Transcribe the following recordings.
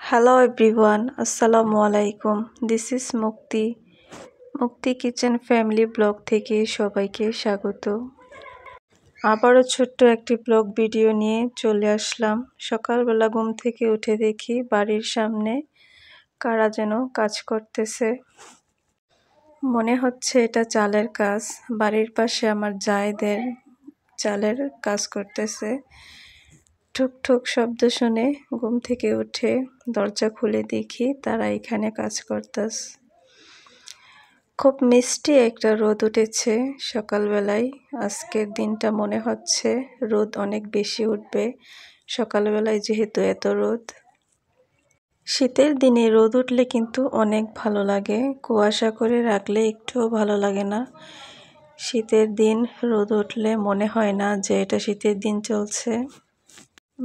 Hello everyone, Assalamu alaikum. This is মুক্তি kitchen family blog থেকে সবাইকে স্বাগত। আবারও ছোট্ট একটি ব্লগ ভিডিও নিয়ে চলে আসলাম। সকালবেলা ঘুম থেকে উঠে দেখি বাড়ির সামনে কারা যেন কাজ করতেছে। মনে হচ্ছে এটা চালের কাজ। বাড়ির পাশে আমার জায়েদের চালের কাজ করতেছে। ঠুক ঠুক শব্দ শুনে ঘুম থেকে উঠে দরজা খুলে দেখি তারা এখানে কাজ করতেছে। খুব মিষ্টি একটা রোদ উঠেছে সকালবেলায়। আজকের দিনটা মনে হচ্ছে রোদ অনেক বেশি উঠবে সকালবেলায়, যেহেতু এত রোদ। শীতের দিনে রোদ উঠলে কিন্তু অনেক ভালো লাগে, কুয়াশা করে রাখলে একটুও ভালো লাগে না। শীতের দিন রোদ উঠলে মনে হয় না যে এটা শীতের দিন চলছে।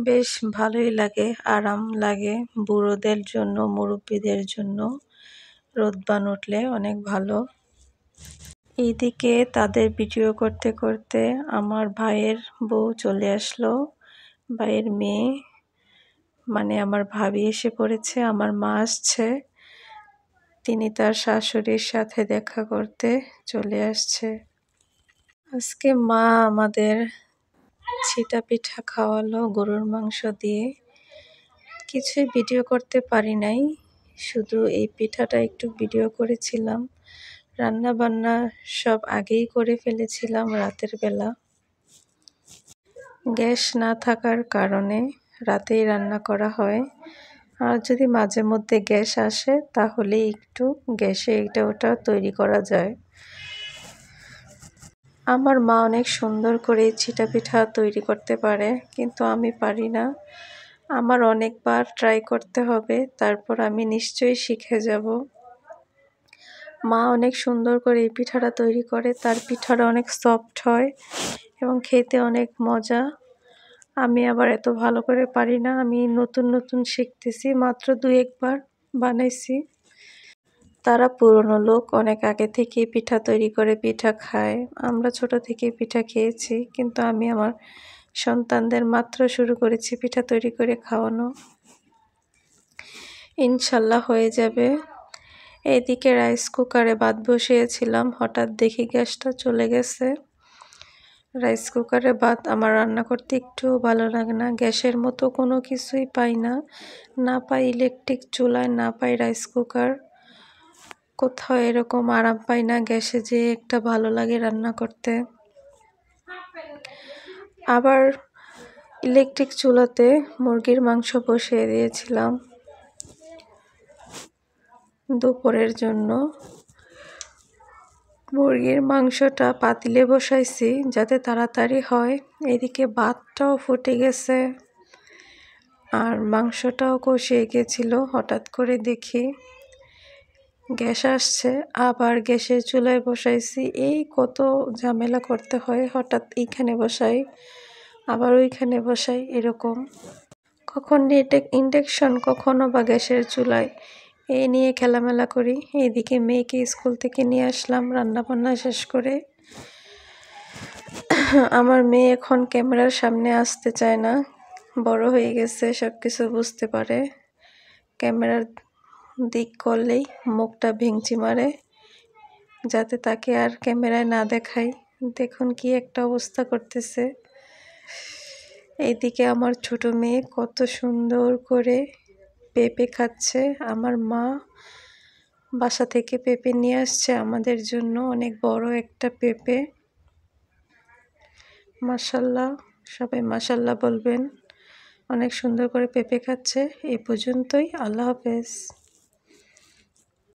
বেশ ভালোই লাগে, আরাম লাগে। বুড়োদের জন্য, মুরব্বীদের জন্য রোদবান উঠলে অনেক ভালো। এইদিকে তাদের ভিডিও করতে করতে আমার ভাইয়ের বউ চলে আসলো। ভাইয়ের মেয়ে মানে আমার ভাবি এসে পড়েছে। আমার মা আসছে, তিনি তার শাশুড়ির সাথে দেখা করতে চলে আসছে। আজকে মা আমাদের ছিটা পিঠা খাওয়ালো গরুর মাংস দিয়ে। কিছুই ভিডিও করতে পারি নাই, শুধু এই পিঠাটা একটু ভিডিও করেছিলাম। রান্না বান্না সব আগেই করে ফেলেছিলাম রাতের বেলা। গ্যাস না থাকার কারণে রাতেই রান্না করা হয়। আর যদি মাঝে মধ্যে গ্যাস আসে তাহলে একটু গ্যাসে এটা ওটা তৈরি করা যায়। আমার মা অনেক সুন্দর করে ছিটা পিঠা তৈরি করতে পারে, কিন্তু আমি পারি না। আমার অনেকবার ট্রাই করতে হবে, তারপর আমি নিশ্চয়ই শিখে যাব। মা অনেক সুন্দর করে এই পিঠাটা তৈরি করে, তার পিঠাটা অনেক সফট হয় এবং খেতে অনেক মজা। আমি আবার এত ভালো করে পারি না, আমি নতুন নতুন শিখতেছি, মাত্র 2-1 বার বানাইছি। তারা পুরনো লোক, অনেক আগে থেকে পিঠা তৈরি করে পিঠা খায়। আমরা ছোট থেকে পিঠা খেয়েছি, কিন্তু আমি আমার সন্তানদের মাত্র শুরু করেছি পিঠা তৈরি করে খাওয়ানো। ইনশাল্লাহ হয়ে যাবে। এদিকে রাইস কুকারে ভাত বসিয়েছিলাম, হঠাৎ দেখি গ্যাসটা চলে গেছে। রাইস কুকারে ভাত আমার রান্না করতে একটু ভালো লাগে না। গ্যাসের মতো কোনো কিছুই পাই না, না পাই ইলেকট্রিক চুলায়, না পাই রাইস কুকার। কোথাও এরকম আরাম পাই না গ্যাসে যে একটা ভালো লাগে রান্না করতে। আবার ইলেকট্রিক চুলাতে মুরগির মাংস বসিয়ে দিয়েছিলাম দুপুরের জন্য। মুরগির মাংসটা পাতিলে বসাইছি যাতে তাড়াতাড়ি হয়। এদিকে ভাতটাও ফুটে গেছে আর মাংসটাও কষিয়ে গেছিল। হঠাৎ করে দেখি গ্যাস আসছে, আবার গ্যাসের চুলায় বসাইছি। এই কত ঝামেলা করতে হয়, হঠাৎ এইখানে বসাই আবার ওইখানে বসাই, এরকম। কখন ইন্ডাকশন, কখনো বা গ্যাসের চুলায়, এই নিয়ে খেলামেলা করি। এইদিকে মেয়েকে স্কুল থেকে নিয়ে আসলাম রান্না বান্না শেষ করে। আমার মেয়ে এখন ক্যামেরার সামনে আসতে চায় না, বড় হয়ে গেছে, সব কিছু বুঝতে পারে। ক্যামেরার দিক করলেই মুখটা ভেঙচি মারে, যাতে তাকে আর ক্যামেরায় না দেখাই। দেখুন কি একটা অবস্থা করতেছে। এইদিকে আমার ছোট মেয়ে কত সুন্দর করে পেঁপে খাচ্ছে। আমার মা বাসা থেকে পেঁপে নিয়ে আসছে আমাদের জন্য, অনেক বড় একটা পেঁপে। মাশাল্লাহ, সবাই মাশাল্লাহ বলবেন। অনেক সুন্দর করে পেঁপে খাচ্ছে। এই পর্যন্তই, আল্লাহ হাফেজ।